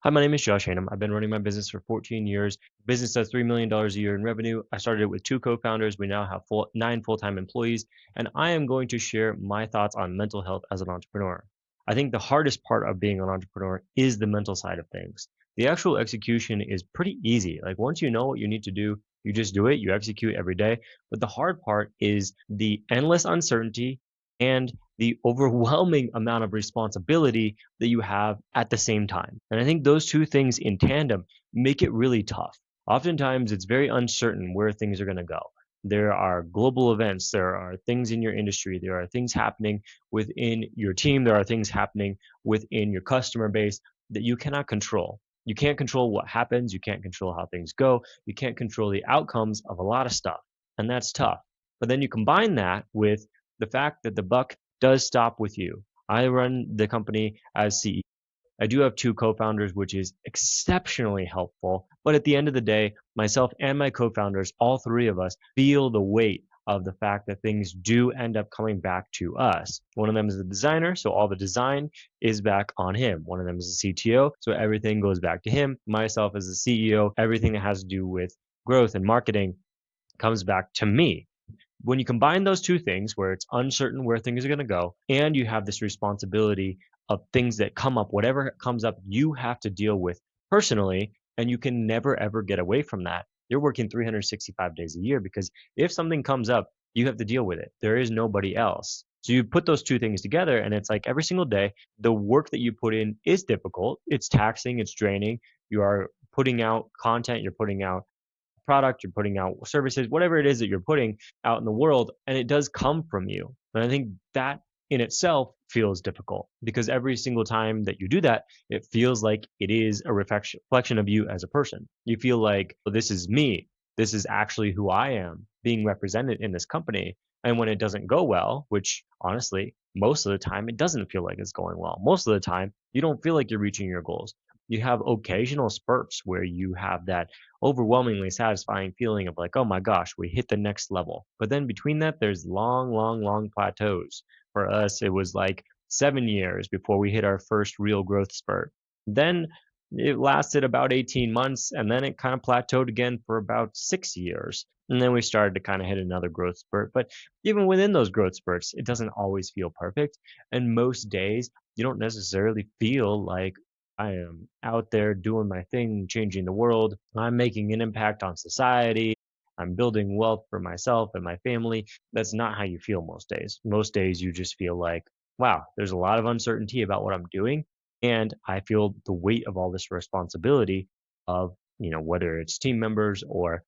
Hi, my name is Josh Hanum. I've been running my business for 14 years. Business does $3 million a year in revenue. I started it with two co-founders. We now have nine full-time employees, and I am going to share my thoughts on mental health as an entrepreneur. I think the hardest part of being an entrepreneur is the mental side of things. The actual execution is pretty easy. Like once you know what you need to do, you just do it, you execute every day. But the hard part is the endless uncertainty and the overwhelming amount of responsibility that you have at the same time. And I think those two things in tandem make it really tough. Oftentimes, it's very uncertain where things are going to go. There are global events, there are things in your industry, there are things happening within your team, there are things happening within your customer base that you cannot control. You can't control what happens, you can't control how things go, you can't control the outcomes of a lot of stuff, and that's tough. But then you combine that with the fact that the buck does stop with you. I run the company as CEO. I do have two co-founders, which is exceptionally helpful. But at the end of the day, myself and my co-founders, all three of us, feel the weight of the fact that things do end up coming back to us. One of them is the designer, so all the design is back on him. One of them is the CTO, so everything goes back to him. Myself as the CEO, everything that has to do with growth and marketing comes back to me. When you combine those two things where it's uncertain where things are going to go and you have this responsibility of things that come up, whatever comes up, you have to deal with personally, and you can never ever get away from that. You're working 365 days a year because if something comes up, you have to deal with it. There is nobody else. So you put those two things together, and it's like every single day, the work that you put in is difficult. It's taxing, it's draining. You are putting out content, you're putting out product, you're putting out services, whatever it is that you're putting out in the world, and it does come from you. And I think that in itself feels difficult because every single time that you do that, it feels like it is a reflection of you as a person. You feel like, well, this is me. This is actually who I am being represented in this company. And when it doesn't go well, which honestly, most of the time, it doesn't feel like it's going well. Most of the time, you don't feel like you're reaching your goals. You have occasional spurts where you have that overwhelmingly satisfying feeling of like, oh my gosh, we hit the next level. But then between that, there's long, long, long plateaus. For us, it was like 7 years before we hit our first real growth spurt. Then it lasted about 18 months and then it kind of plateaued again for about 6 years. And then we started to kind of hit another growth spurt. But even within those growth spurts, it doesn't always feel perfect. And most days, you don't necessarily feel like I am out there doing my thing, changing the world. I'm making an impact on society. I'm building wealth for myself and my family. That's not how you feel most days. Most days, you just feel like, wow, there's a lot of uncertainty about what I'm doing. And I feel the weight of all this responsibility of, whether it's team members or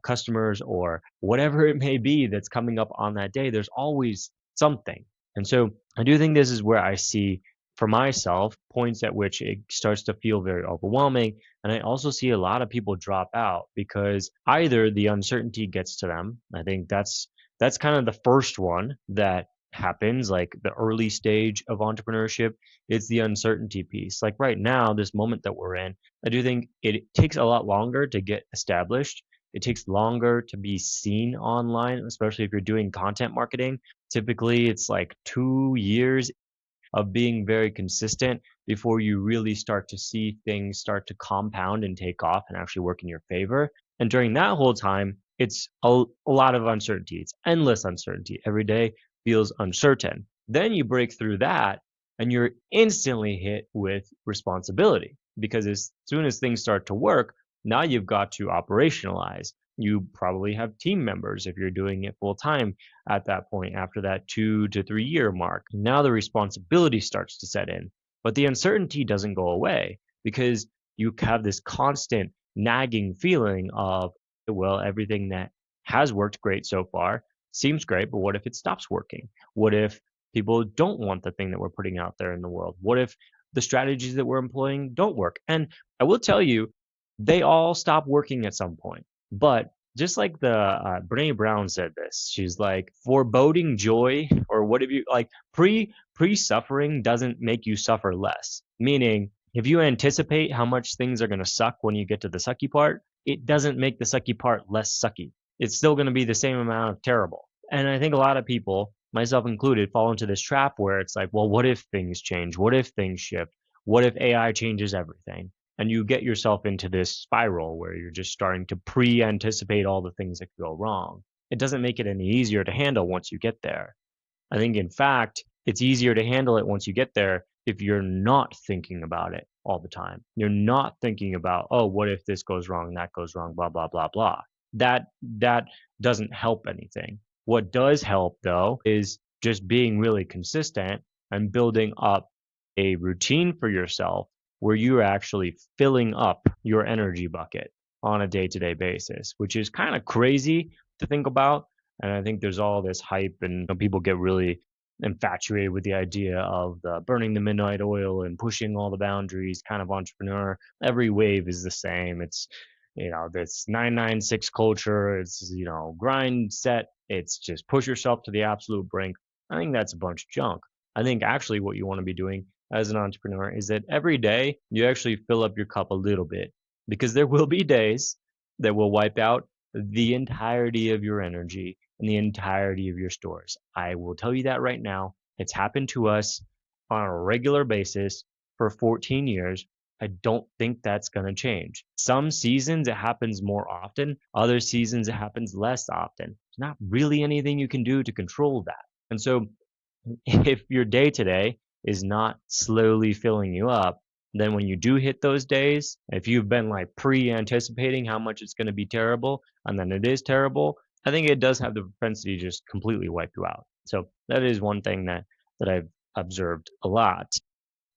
customers or whatever it may be that's coming up on that day, there's always something. And so I do think this is where I see for myself points at which it starts to feel very overwhelming. And I also see a lot of people drop out because either the uncertainty gets to them. I think that's kind of the first one that happens, like the early stage of entrepreneurship. It's the uncertainty piece. Like right now, this moment that we're in, I do think it takes a lot longer to get established. It takes longer to be seen online, especially if you're doing content marketing. Typically, it's like 2 years of being very consistent before you really start to see things start to compound and take off and actually work in your favor. And during that whole time, it's a lot of uncertainty. It's endless uncertainty. Every day feels uncertain. Then you break through that and you're instantly hit with responsibility because as soon as things start to work, now you've got to operationalize. You probably have team members if you're doing it full time at that point after that 2 to 3 year mark. Now the responsibility starts to set in, but the uncertainty doesn't go away because you have this constant nagging feeling of, well, everything that has worked great so far seems great, but what if it stops working? What if people don't want the thing that we're putting out there in the world? What if the strategies that we're employing don't work? And I will tell you, they all stop working at some point. But just like the Brene Brown said this, she's like foreboding joy, or what have you like pre suffering doesn't make you suffer less. Meaning, if you anticipate how much things are going to suck when you get to the sucky part, it doesn't make the sucky part less sucky. It's still going to be the same amount of terrible. And I think a lot of people, myself included, fall into this trap where it's like, well, what if things change? What if things shift? What if AI changes everything? And you get yourself into this spiral where you're just starting to pre-anticipate all the things that could go wrong. It doesn't make it any easier to handle once you get there. I think, in fact, it's easier to handle it once you get there if you're not thinking about it all the time. You're not thinking about, oh, what if this goes wrong, that goes wrong, blah blah blah blah. That doesn't help anything. What does help though is just being really consistent and building up a routine for yourself where you're actually filling up your energy bucket on a day-to-day basis, which is kind of crazy to think about. And I think there's all this hype, and some people get really infatuated with the idea of the burning the midnight oil and pushing all the boundaries kind of entrepreneur. Every wave is the same. It's, this 996 culture. It's, grind set. It's just push yourself to the absolute brink. I think that's a bunch of junk. I think actually what you want to be doing as an entrepreneur is that every day you actually fill up your cup a little bit, because there will be days that will wipe out the entirety of your energy and the entirety of your stores. I will tell you that right now. It's happened to us on a regular basis for 14 years. I don't think that's going to change. Some seasons it happens more often, other seasons it happens less often. There's not really anything you can do to control that. And so if your day today is not slowly filling you up, then when you do hit those days, if you've been like pre-anticipating how much it's going to be terrible, and then it is terrible, I think it does have the propensity to just completely wipe you out. So that is one thing that I've observed a lot.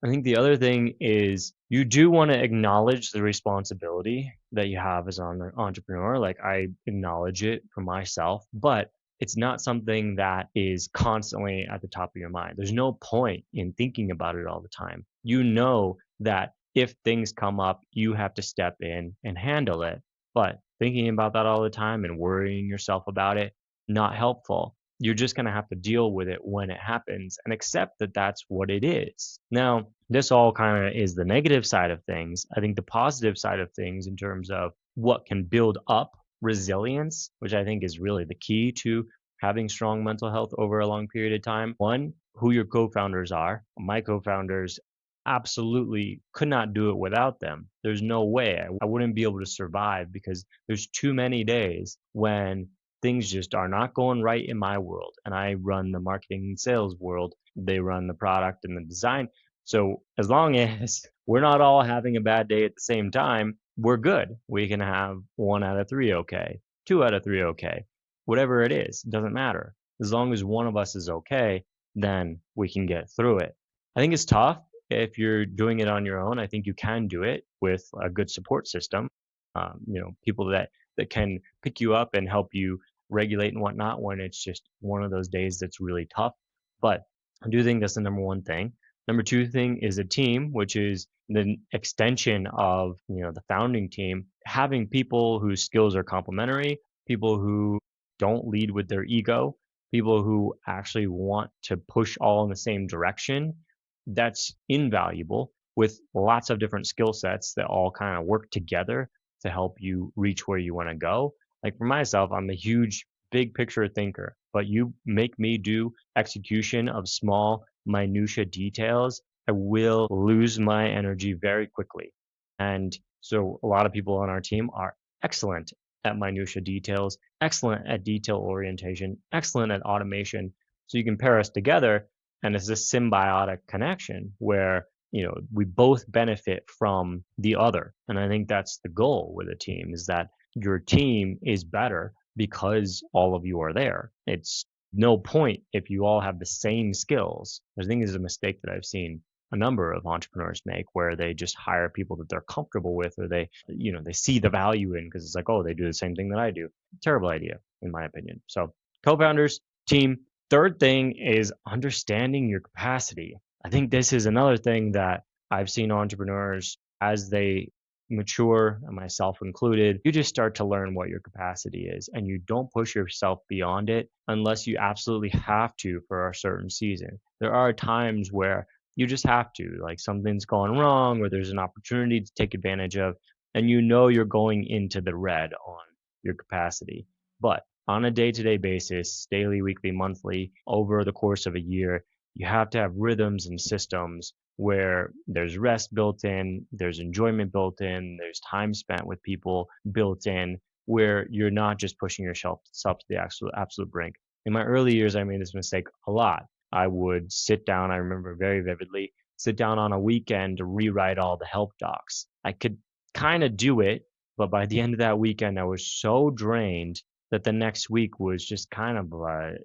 I think the other thing is you do want to acknowledge the responsibility that you have as an entrepreneur. Like, I acknowledge it for myself, but it's not something that is constantly at the top of your mind. There's no point in thinking about it all the time. You know that if things come up, you have to step in and handle it. But thinking about that all the time and worrying yourself about it, not helpful. You're just going to have to deal with it when it happens and accept that that's what it is. Now, this all kind of is the negative side of things. I think the positive side of things, in terms of what can build up resilience, which I think is really the key to having strong mental health over a long period of time. One, who your co-founders are. My co-founders absolutely could not do it without them. There's no way I wouldn't be able to survive, because there's too many days when things just are not going right in my world. And I run the marketing and sales world. They run the product and the design. So as long as we're not all having a bad day at the same time, we're good. We can have 1 out of 3 okay, 2 out of 3 okay, whatever it is, doesn't matter. As long as one of us is okay, then we can get through it. I think it's tough if you're doing it on your own. I think you can do it with a good support system. People that can pick you up and help you regulate and whatnot when it's just one of those days that's really tough. But I do think that's the number one thing. Number two thing is a team, which is the extension of the founding team. Having people whose skills are complementary, people who don't lead with their ego, people who actually want to push all in the same direction. That's invaluable, with lots of different skill sets that all kind of work together to help you reach where you want to go. Like, for myself, I'm a huge big picture thinker, but you make me do execution of small minutia details, I will lose my energy very quickly. And so a lot of people on our team are excellent at minutia details, excellent at detail orientation, excellent at automation. So you can pair us together, and it's a symbiotic connection where we both benefit from the other. And I think that's the goal with a team, is that your team is better because all of you are there. It's no point if you all have the same skills. I think this is a mistake that I've seen a number of entrepreneurs make, where they just hire people that they're comfortable with, or they see the value in, because it's like, oh, they do the same thing that I do. Terrible idea, in my opinion. So co-founders, team. Third thing is understanding your capacity. I think this is another thing that I've seen entrepreneurs, as they mature, and myself included, you just start to learn what your capacity is, and you don't push yourself beyond it unless you absolutely have to for a certain season. There are times where you just have to, like something's gone wrong, or there's an opportunity to take advantage of, and you're going into the red on your capacity. But on a day-to-day basis, daily, weekly, monthly, over the course of a year, You have to have rhythms and systems where there's rest built in, there's enjoyment built in, there's time spent with people built in, where you're not just pushing yourself to the absolute brink. In my early years, I made this mistake a lot. I would sit down, I remember very vividly, sit down on a weekend to rewrite all the help docs. I could kind of do it, but by the end of that weekend, I was so drained that the next week was just kind of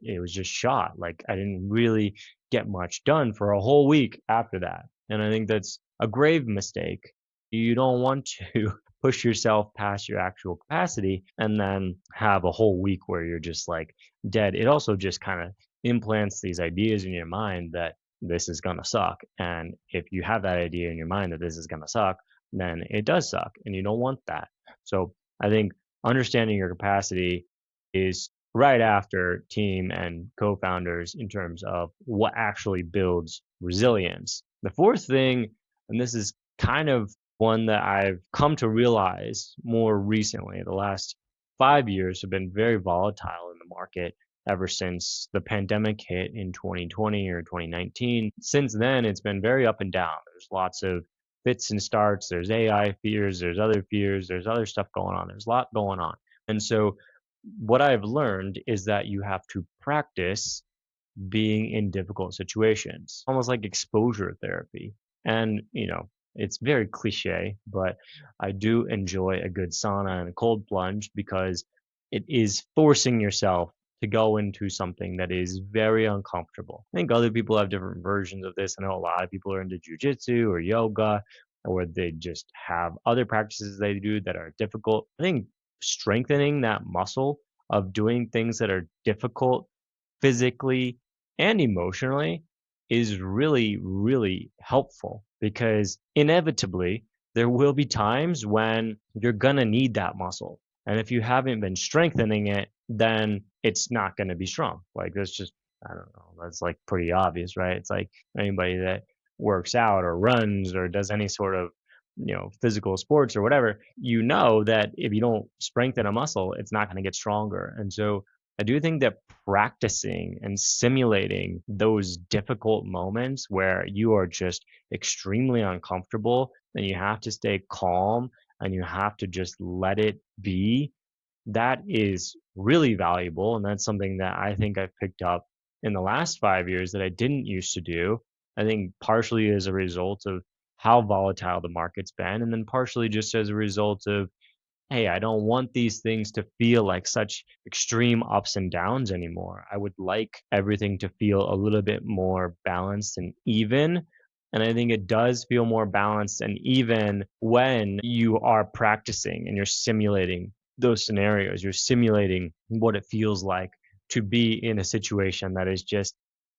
it was just shot. Like I didn't really get much done for a whole week after that. And I think that's a grave mistake. You don't want to push yourself past your actual capacity and then have a whole week where you're just like dead. It also just kind of implants these ideas in your mind that this is going to suck. And if you have that idea in your mind that this is going to suck, then it does suck and you don't want that. So I think understanding your capacity is right after team and co-founders in terms of what actually builds resilience. The fourth thing, and this is kind of one that I've come to realize more recently, the last 5 years have been very volatile in the market ever since the pandemic hit in 2020 or 2019. Since then, it's been very up and down. There's lots of fits and starts. There's AI fears, there's other stuff going on. There's a lot going on. And so what I've learned is that you have to practice being in difficult situations, almost like exposure therapy. And, it's very cliche, but I do enjoy a good sauna and a cold plunge because it is forcing yourself to go into something that is very uncomfortable. I think other people have different versions of this. I know a lot of people are into jujitsu or yoga, or they just have other practices they do that are difficult. I think strengthening that muscle of doing things that are difficult physically and emotionally is really, really helpful because inevitably there will be times when you're gonna need that muscle. And if you haven't been strengthening it, then it's not gonna be strong. Like that's just, I don't know, that's like pretty obvious, right? It's like anybody that works out or runs or does any sort of physical sports or whatever, you know that if you don't strengthen a muscle, it's not going to get stronger. And so I do think that practicing and simulating those difficult moments where you are just extremely uncomfortable and you have to stay calm and you have to just let it be, that is really valuable. And that's something that I think I've picked up in the last 5 years that I didn't used to do. I think partially as a result of how volatile the market's been, and then partially just as a result of, hey, I don't want these things to feel like such extreme ups and downs anymore. I would like everything to feel a little bit more balanced and even. And I think it does feel more balanced and even when you are practicing and you're simulating those scenarios. You're simulating what it feels like to be in a situation that is just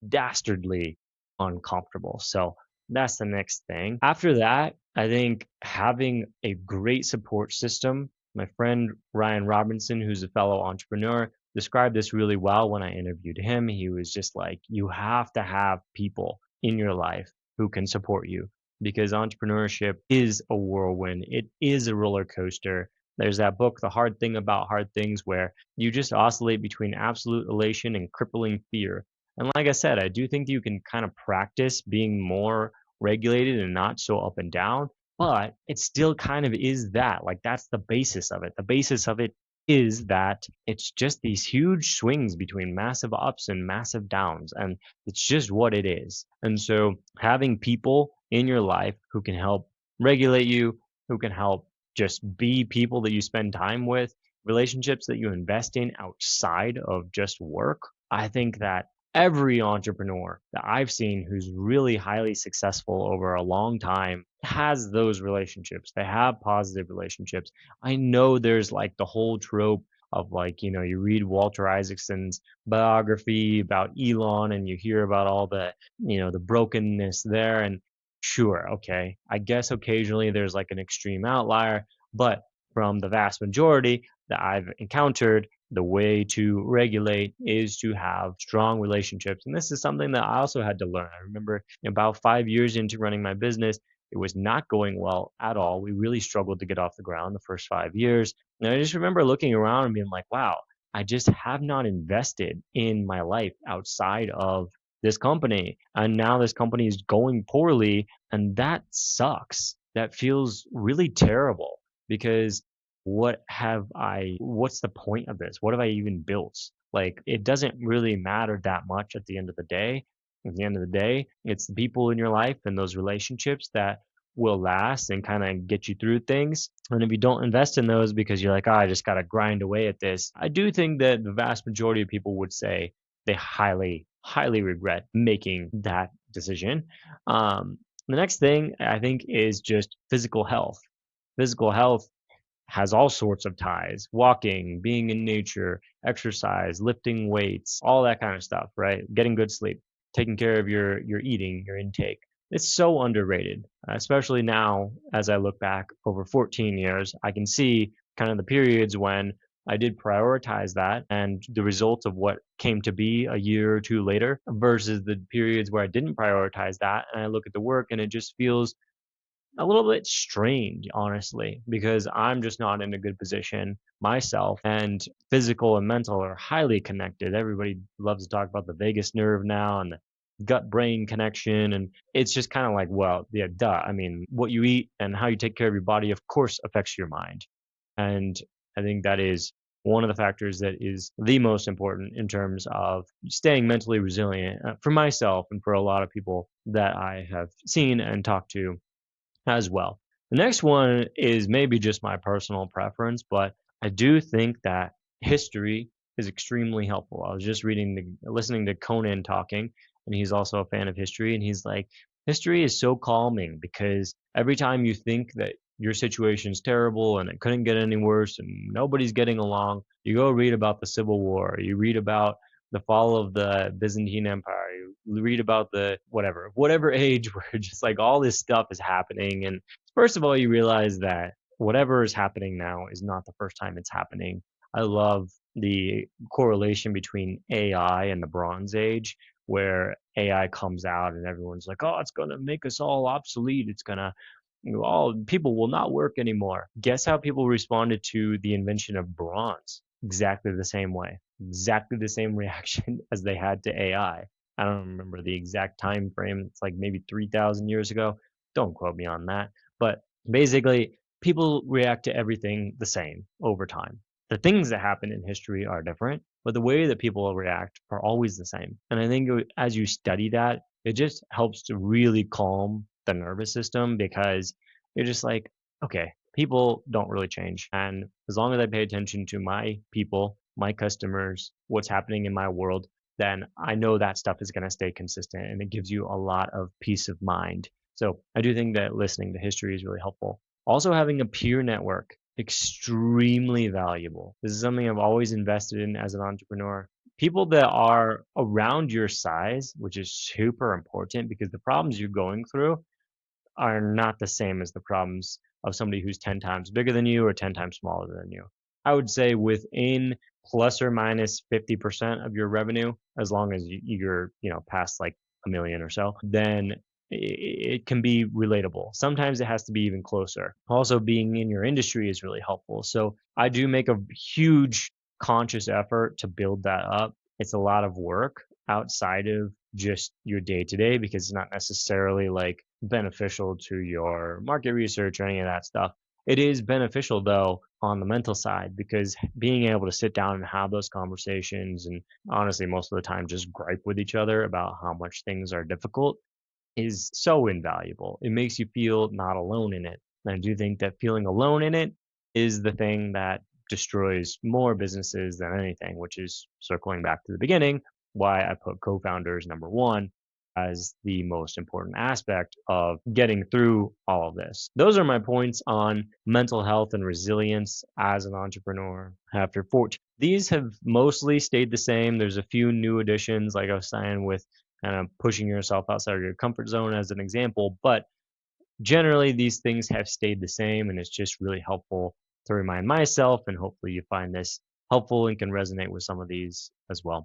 dastardly uncomfortable. So that's the next thing. After that, I think having a great support system. My friend Ryan Robinson, who's a fellow entrepreneur, described this really well when I interviewed him. He was just like, you have to have people in your life who can support you because entrepreneurship is a whirlwind. It is a roller coaster. There's that book, The Hard Thing About Hard Things, where you just oscillate between absolute elation and crippling fear. And like I said, I do think you can kind of practice being more regulated and not so up and down, but it still kind of is that. Like that's the basis of it. The basis of it is that it's just these huge swings between massive ups and massive downs. And it's just what it is. And so having people in your life who can help regulate you, who can help just be people that you spend time with, relationships that you invest in outside of just work. I think that every entrepreneur that I've seen who's really highly successful over a long time has those relationships. They have positive relationships. I know there's like the whole trope of like, you read Walter Isaacson's biography about Elon and you hear about all the brokenness there. And sure, okay, I guess occasionally there's like an extreme outlier, but from the vast majority that I've encountered, the way to regulate is to have strong relationships. And this is something that I also had to learn. I remember about 5 years into running my business, it was not going well at all. We really struggled to get off the ground the first 5 years. And I just remember looking around and being like, wow, I just have not invested in my life outside of this company, and now this company is going poorly, and that sucks. That feels really terrible because what's the point of this? What have I even built? Like, it doesn't really matter that much at the end of the day. At the end of the day, it's the people in your life and those relationships that will last and kind of get you through things. And if you don't invest in those because you're like, oh, I just got to grind away at this, I do think that the vast majority of people would say they highly, highly regret making that decision. The next thing I think is just physical health. Physical health has all sorts of ties: walking, being in nature, exercise, lifting weights, all that kind of stuff, right? Getting good sleep, taking care of your eating, your intake. It's so underrated, especially now as I look back over 14 years. I can see kind of the periods when I did prioritize that and the result of what came to be a year or two later versus the periods where I didn't prioritize that. And I look at the work and it just feels a little bit strange, honestly, because I'm just not in a good position myself. And physical and mental are highly connected. Everybody loves to talk about the vagus nerve now and the gut brain connection. And it's just kind of like, well, yeah, duh. I mean, what you eat and how you take care of your body, of course, affects your mind. And I think that is one of the factors that is the most important in terms of staying mentally resilient for myself and for a lot of people that I have seen and talked to as well. The next one is maybe just my personal preference, but I do think that history is extremely helpful. I was just listening to Conan talking, and he's also a fan of history, and he's like, history is so calming because every time you think that your situation's terrible and it couldn't get any worse and nobody's getting along, you go read about the Civil War, you read about the fall of the Byzantine Empire, read about the whatever age where just like all this stuff is happening. And first of all, you realize that whatever is happening now is not the first time it's happening. I love the correlation between AI and the Bronze Age, where AI comes out and everyone's like, oh, it's going to make us all obsolete. It's going to, all people will not work anymore. Guess how people responded to the invention of bronze? Exactly the same way, exactly the same reaction as they had to AI. I don't remember the exact time frame. It's like maybe 3,000 years ago. Don't quote me on that. But basically, people react to everything the same over time. The things that happen in history are different, but the way that people react are always the same. And I think as you study that, it just helps to really calm the nervous system because you're just like, okay, people don't really change. And as long as I pay attention to my people, my customers, what's happening in my world, then I know that stuff is going to stay consistent and it gives you a lot of peace of mind. So I do think that listening to history is really helpful. Also, having a peer network, extremely valuable. This is something I've always invested in as an entrepreneur. People that are around your size, which is super important because the problems you're going through are not the same as the problems of somebody who's 10 times bigger than you or 10 times smaller than you. I would say within plus or minus 50% of your revenue, as long as you're, past like a million or so, then it can be relatable. Sometimes it has to be even closer. Also, being in your industry is really helpful. So I do make a huge conscious effort to build that up. It's a lot of work outside of just your day to day because it's not necessarily like beneficial to your market research or any of that stuff. It is beneficial though on the mental side because being able to sit down and have those conversations and honestly most of the time just gripe with each other about how much things are difficult is so invaluable. It makes you feel not alone in it. And I do think that feeling alone in it is the thing that destroys more businesses than anything, which is circling back to the beginning, why I put co-founders number one as the most important aspect of getting through all of this. Those are my points on mental health and resilience as an entrepreneur after 14. These have mostly stayed the same. There's a few new additions, like I was saying, with kind of pushing yourself outside of your comfort zone as an example. But generally, these things have stayed the same, and it's just really helpful to remind myself. And hopefully, you find this helpful and can resonate with some of these as well.